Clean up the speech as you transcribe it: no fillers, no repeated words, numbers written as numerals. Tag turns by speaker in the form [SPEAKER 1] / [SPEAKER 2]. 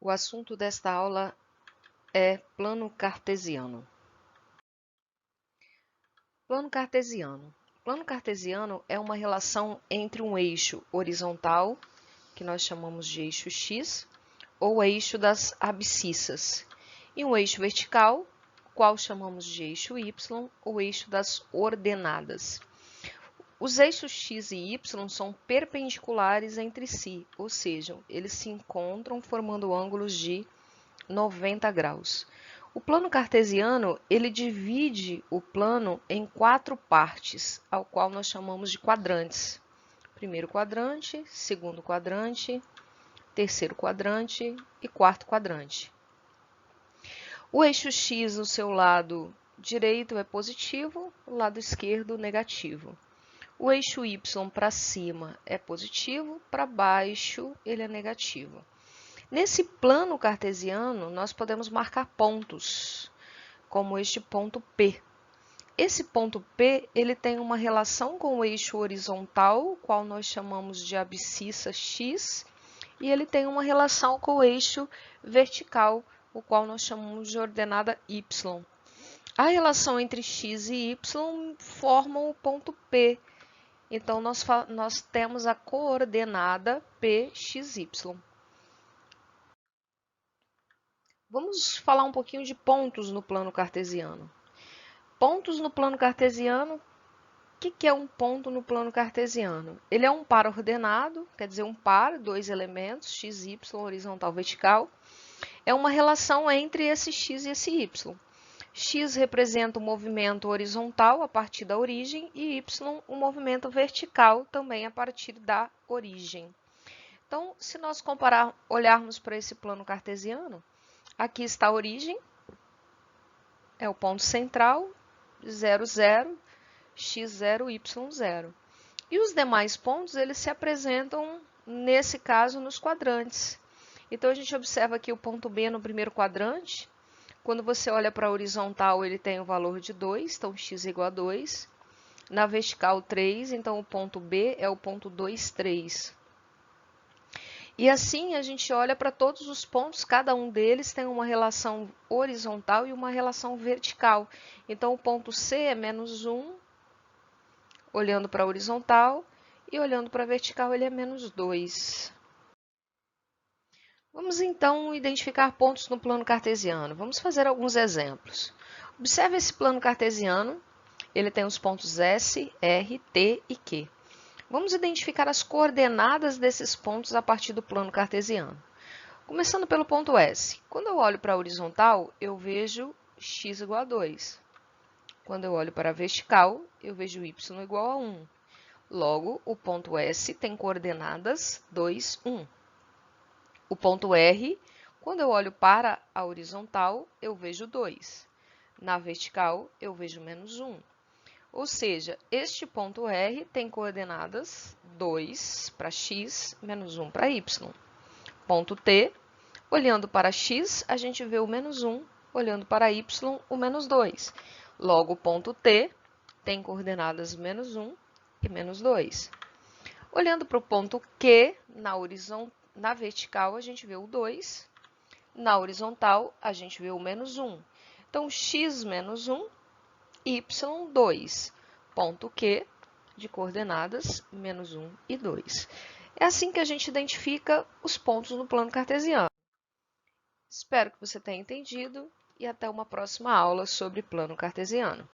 [SPEAKER 1] O assunto desta aula é plano cartesiano. Plano cartesiano. Plano cartesiano é uma relação entre um eixo horizontal, que nós chamamos de eixo x, ou eixo das abscissas, e um eixo vertical, qual chamamos de eixo y, ou eixo das ordenadas. Os eixos x e y são perpendiculares entre si, ou seja, eles se encontram formando ângulos de 90 graus. O plano cartesiano, ele divide o plano em 4 partes, ao qual nós chamamos de quadrantes. Primeiro quadrante, segundo quadrante, terceiro quadrante e quarto quadrante. O eixo x, no seu lado direito, é positivo, o lado esquerdo, negativo. O eixo y para cima é positivo, para baixo ele é negativo. Nesse plano cartesiano, nós podemos marcar pontos, como este ponto P. Esse ponto P, ele tem uma relação com o eixo horizontal, qual nós chamamos de abscissa x, e ele tem uma relação com o eixo vertical, o qual nós chamamos de ordenada y. A relação entre x e y formam o ponto P. Então, nós temos a coordenada pxy. Vamos falar um pouquinho de pontos no plano cartesiano. Pontos no plano cartesiano, o que é um ponto no plano cartesiano? Ele é um par ordenado, quer dizer, um par, dois elementos, x, y, horizontal, vertical. É uma relação entre esse x e esse y. X representa o movimento horizontal a partir da origem e y o movimento vertical também a partir da origem. Então, se nós olharmos para esse plano cartesiano, aqui está a origem, é o ponto central, 0, 0, x0, y0. E os demais pontos, eles se apresentam, nesse caso, nos quadrantes. Então, a gente observa aqui o ponto B no primeiro quadrante. Quando você olha para a horizontal, ele tem o valor de 2, então x é igual a 2. Na vertical, 3, então o ponto B é o ponto 2, 3. E assim a gente olha para todos os pontos, cada um deles tem uma relação horizontal e uma relação vertical. Então, o ponto C é menos 1, olhando para a horizontal, e olhando para a vertical ele é menos 2. Vamos então identificar pontos no plano cartesiano. Vamos fazer alguns exemplos. Observe esse plano cartesiano, ele tem os pontos S, R, T e Q. Vamos identificar as coordenadas desses pontos a partir do plano cartesiano. Começando pelo ponto S. Quando eu olho para a horizontal, eu vejo x igual a 2. Quando eu olho para a vertical, eu vejo y igual a 1. Logo, o ponto S tem coordenadas 2, 1. O ponto R, quando eu olho para a horizontal, eu vejo 2. Na vertical, eu vejo menos 1. Ou seja, este ponto R tem coordenadas 2 para x, menos 1 para y. Ponto T, olhando para x, a gente vê o menos 1, olhando para y, o menos 2. Logo, o ponto T tem coordenadas menos 1 e menos 2. Olhando para o ponto Q, na vertical, a gente vê o 2. Na horizontal, a gente vê o menos 1. Então, x menos 1, y 2. Ponto Q, de coordenadas menos 1 e 2. É assim que a gente identifica os pontos no plano cartesiano. Espero que você tenha entendido e até uma próxima aula sobre plano cartesiano.